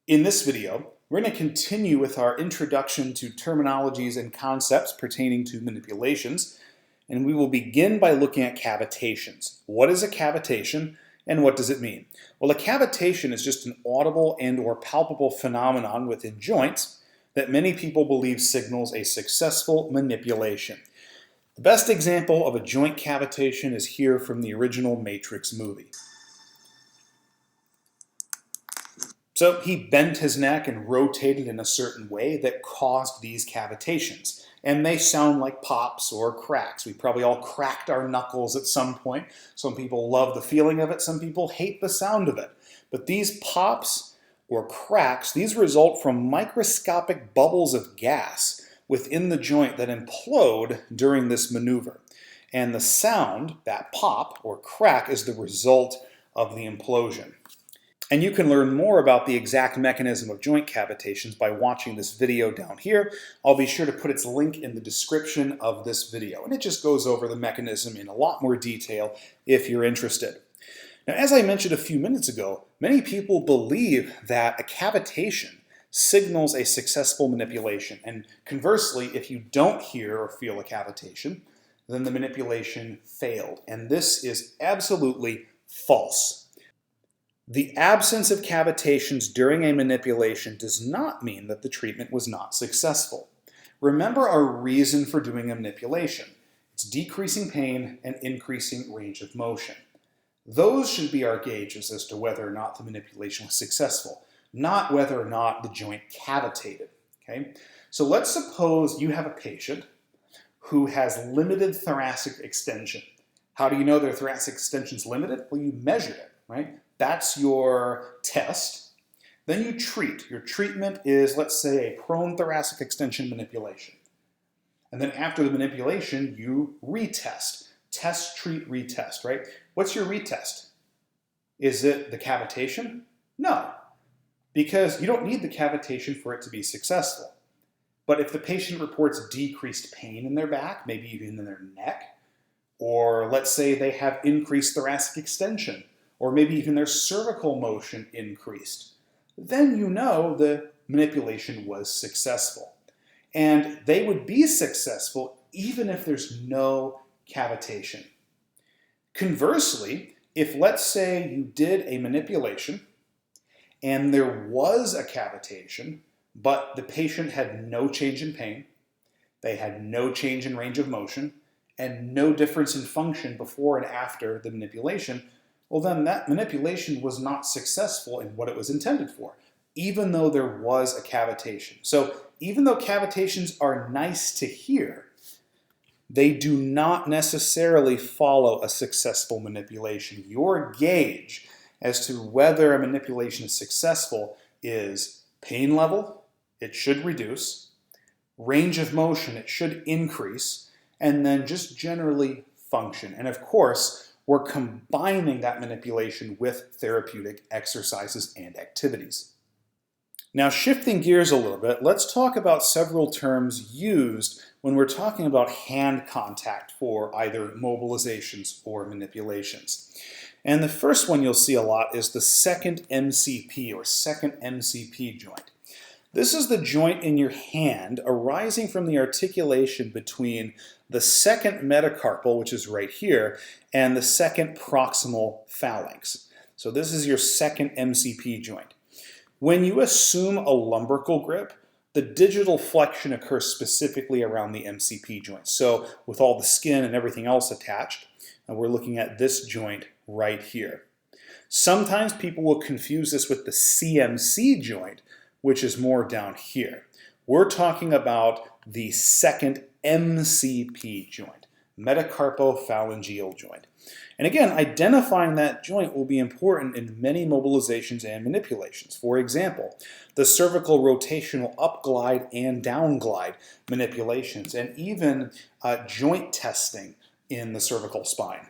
In this video, we're going to continue with our introduction to terminologies and concepts pertaining to manipulations, and we will begin by looking at cavitations. What is a cavitation and what does it mean? Well, a cavitation is just an audible and or palpable phenomenon within joints that many people believe signals a successful manipulation. The best example of a joint cavitation is here from the original Matrix movie. So he bent his neck and rotated in a certain way that caused these cavitations. And they sound like pops or cracks. We probably all cracked our knuckles at some point. Some people love the feeling of it, some people hate the sound of it. But these pops or cracks, these result from microscopic bubbles of gas within the joint that implode during this maneuver. And the sound, that pop or crack, is the result of the implosion. And you can learn more about the exact mechanism of joint cavitations by watching this video down here. I'll be sure to put its link in the description of this video. And it just goes over the mechanism in a lot more detail if you're interested. Now, as I mentioned a few minutes ago, many people believe that a cavitation signals a successful manipulation. And conversely, if you don't hear or feel a cavitation, then the manipulation failed. And this is absolutely false. The absence of cavitations during a manipulation does not mean that the treatment was not successful. Remember our reason for doing a manipulation. It's decreasing pain and increasing range of motion. Those should be our gauges as to whether or not the manipulation was successful, not whether or not the joint cavitated. Okay? So let's suppose you have a patient who has limited thoracic extension. How do you know their thoracic extension is limited? Well, you measure it, right? That's your test. Then you treat. Your treatment is, let's say, a prone thoracic extension manipulation. And then after the manipulation, you retest. Test, treat, retest, right? What's your retest? Is it the cavitation? No, because you don't need the cavitation for it to be successful. But if the patient reports decreased pain in their back, maybe even in their neck, or let's say they have increased thoracic extension, or maybe even their cervical motion increased, then you know the manipulation was successful. And they would be successful even if there's no cavitation. Conversely, if let's say you did a manipulation and there was a cavitation, but the patient had no change in pain, they had no change in range of motion, and no difference in function before and after the manipulation, well then that manipulation was not successful in what it was intended for, even though there was a cavitation. So even though cavitations are nice to hear, they do not necessarily follow a successful manipulation. Your gauge as to whether a manipulation is successful is pain level, it should reduce, range of motion, it should increase, and then just generally function. And of course, we're combining that manipulation with therapeutic exercises and activities. Now, shifting gears a little bit, let's talk about several terms used when we're talking about hand contact for either mobilizations or manipulations. And the first one you'll see a lot is the second MCP or second MCP joint. This is the joint in your hand arising from the articulation between the second metacarpal, which is right here, and the second proximal phalanx. So this is your second MCP joint. When you assume a lumbrical grip, the digital flexion occurs specifically around the MCP joint. So with all the skin and everything else attached, and we're looking at this joint right here. Sometimes people will confuse this with the CMC joint, which is more down here. We're talking about the second MCP joint, metacarpophalangeal joint. And again, identifying that joint will be important in many mobilizations and manipulations. For example, the cervical rotational upglide and downglide manipulations, and even joint testing in the cervical spine.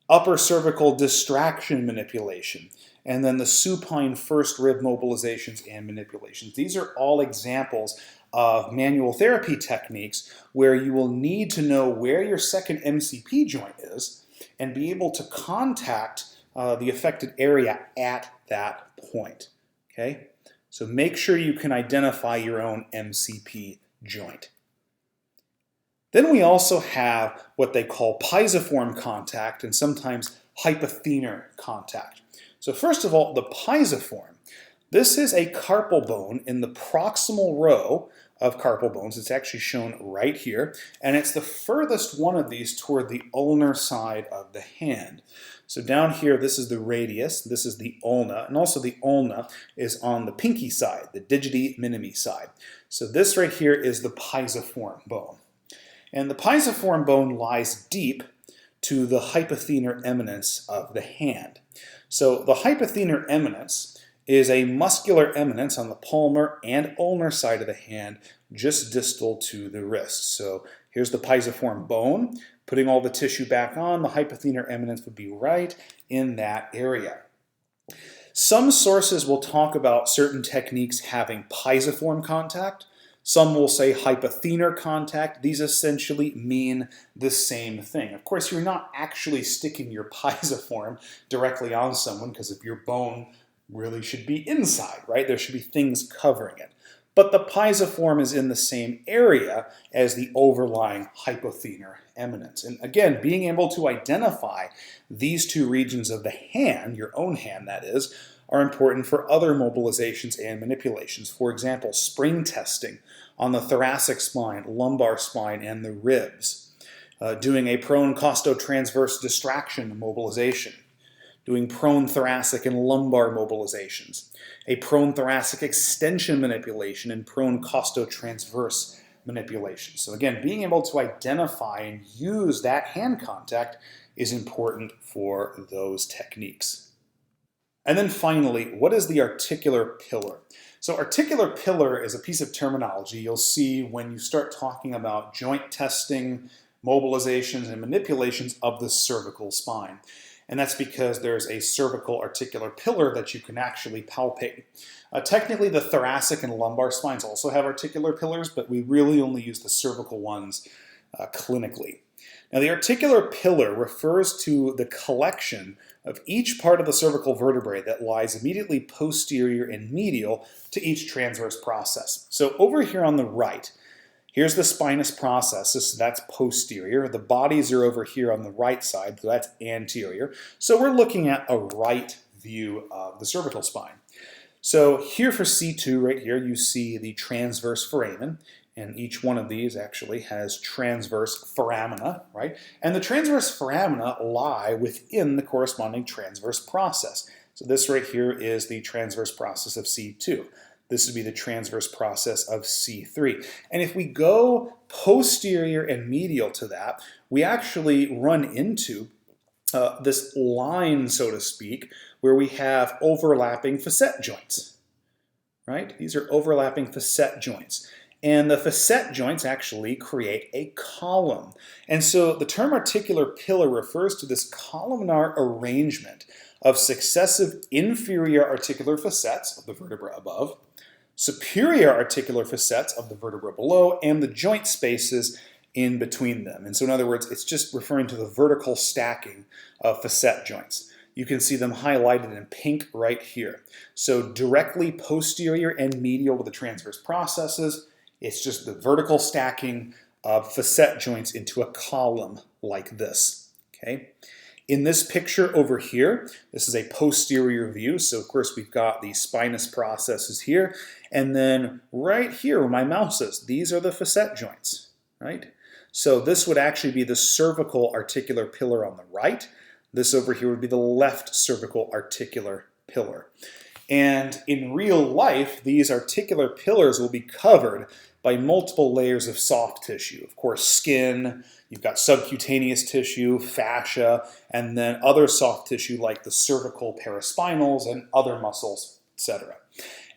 Upper cervical distraction manipulation, and then the supine first rib mobilizations and manipulations. These are all examples of manual therapy techniques where you will need to know where your second MCP joint is and be able to contact the affected area at that point. Okay? So make sure you can identify your own MCP joint. Then we also have what they call pisiform contact and sometimes hypothenar contact. So first of all, the pisiform. This is a carpal bone in the proximal row of carpal bones. It's actually shown right here, and it's the furthest one of these toward the ulnar side of the hand. So down here, this is the radius, this is the ulna, and also the ulna is on the pinky side, the digiti minimi side. So this right here is the pisiform bone. And the pisiform bone lies deep to the hypothenar eminence of the hand. So the hypothenar eminence is a muscular eminence on the palmar and ulnar side of the hand, just distal to the wrist. So here's the pisiform bone. Putting all the tissue back on, the hypothenar eminence would be right in that area. Some sources will talk about certain techniques having pisiform contact. Some will say hypothenar contact. These essentially mean the same thing. Of course, you're not actually sticking your pisiform directly on someone, because if your bone really should be inside, right? There should be things covering it. But the pisiform is in the same area as the overlying hypothenar eminence. And again, being able to identify these two regions of the hand, your own hand that is, are important for other mobilizations and manipulations. For example, spring testing on the thoracic spine, lumbar spine, and the ribs. Doing a prone costotransverse distraction mobilization. Doing prone thoracic and lumbar mobilizations, a prone thoracic extension manipulation, and prone costotransverse manipulation. So again, being able to identify and use that hand contact is important for those techniques. And then finally, what is the articular pillar? So articular pillar is a piece of terminology you'll see when you start talking about joint testing, mobilizations, and manipulations of the cervical spine. And that's because there's a cervical articular pillar that you can actually palpate. Technically, the thoracic and lumbar spines also have articular pillars, but we really only use the cervical ones clinically. Now, the articular pillar refers to the collection of each part of the cervical vertebrae that lies immediately posterior and medial to each transverse process. So over here on the right, here's the spinous processes, so that's posterior. The bodies are over here on the right side, so that's anterior. So we're looking at a right view of the cervical spine. So here for C2, right here, you see the transverse foramen, and each one of these actually has transverse foramina, right? And the transverse foramina lie within the corresponding transverse process. So this right here is the transverse process of C2. This would be the transverse process of C3. And if we go posterior and medial to that, we actually run into this line, so to speak, where we have overlapping facet joints, right? These are overlapping facet joints. And the facet joints actually create a column. And so the term articular pillar refers to this columnar arrangement of successive inferior articular facets of the vertebra above, superior articular facets of the vertebra below, and the joint spaces in between them. And so in other words, it's just referring to the vertical stacking of facet joints. You can see them highlighted in pink right here. So directly posterior and medial to the transverse processes, it's just the vertical stacking of facet joints into a column like this, okay? In this picture over here, this is a posterior view. So of course we've got the spinous processes here. And then right here where my mouse is, these are the facet joints, right? So this would actually be the cervical articular pillar on the right. This over here would be the left cervical articular pillar. And in real life, these articular pillars will be covered by multiple layers of soft tissue. Of course, skin, you've got subcutaneous tissue, fascia, and then other soft tissue like the cervical paraspinals and other muscles, etc.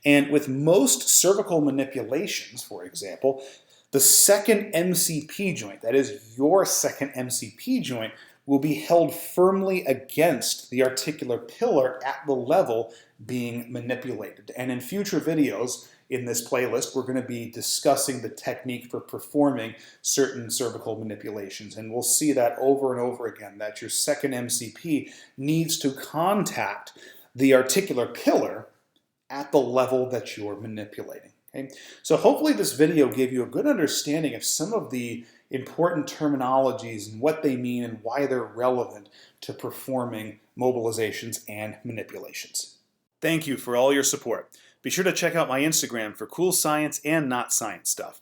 And with most cervical manipulations, for example, the second MCP joint, that is your second MCP joint, will be held firmly against the articular pillar at the level being manipulated. And in future videos in this playlist, we're going to be discussing the technique for performing certain cervical manipulations. And we'll see that over and over again, that your second MCP needs to contact the articular pillar at the level that you're manipulating. Okay? So hopefully this video gave you a good understanding of some of the important terminologies and what they mean and why they're relevant to performing mobilizations and manipulations. Thank you for all your support. Be sure to check out my Instagram for cool science and not science stuff.